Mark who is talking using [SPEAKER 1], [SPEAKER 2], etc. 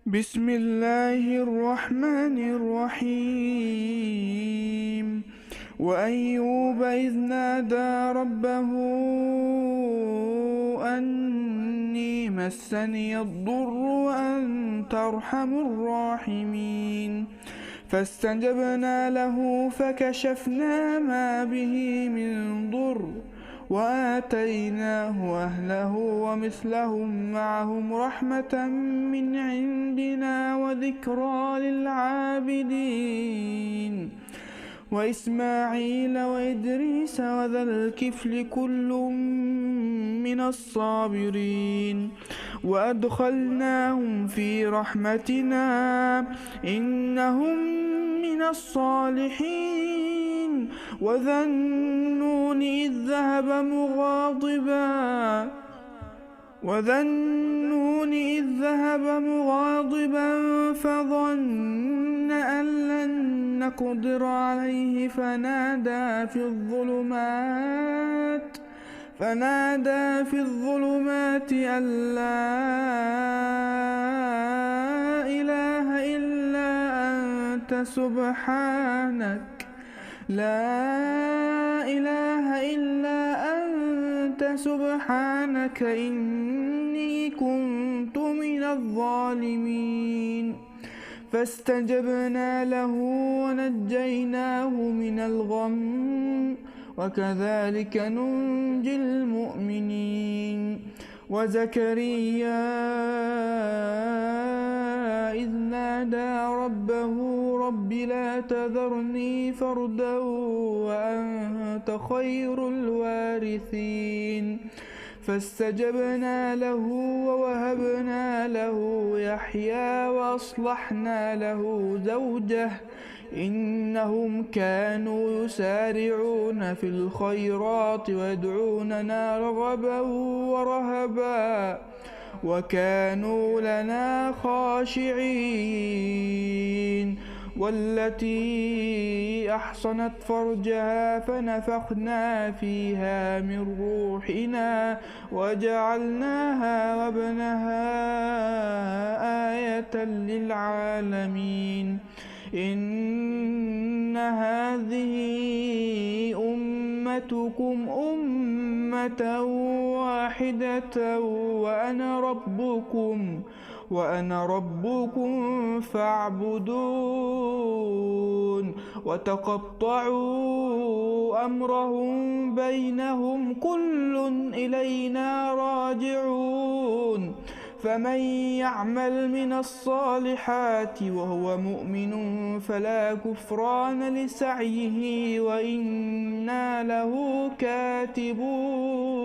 [SPEAKER 1] بسم الله الرحمن الرحيم. وأيوب إذ نادى ربه أني مسني الضر وأنت أرحم الراحمين. فاستجبنا له فكشفنا ما به من ضر وآتيناه أهله ومثلهم معهم رحمة من عندنا وذكرى للعابدين. وإسماعيل وإدريس وذا الكفل كل من الصابرين وأدخلناهم في رحمتنا إنهم من الصالحين. وذا النون إذ ذهب مغاضبا فظن أن لن نقدر عليه فنادى في الظلمات أن لا إله إلا أنت سبحانك إني كنت من الظالمين. فاستجبنا له ونجيناه من الغم وكذلك ننجي المؤمنين. وزكريا إذ نادى ربه رب لا تذرني فردا وأنت خير الوارثين. فاستجبنا له ووهبنا له يحيى وأصلحنا له زوجه إنهم كانوا يسارعون في الخيرات ويدعوننا رغبا ورهبا وكانوا لنا خاشعين. والتي أحصنت فرجها فنفخنا فيها من روحنا وجعلناها وابنها آية للعالمين. إن هذه أمتكم أمة واحدة وأنا ربكم فاعبدون. وتقطعوا أمرهم بينهم كل إلينا راجعون. فمن يعمل من الصالحات وهو مؤمن فلا كفران لسعيه وإنا له كاتبون.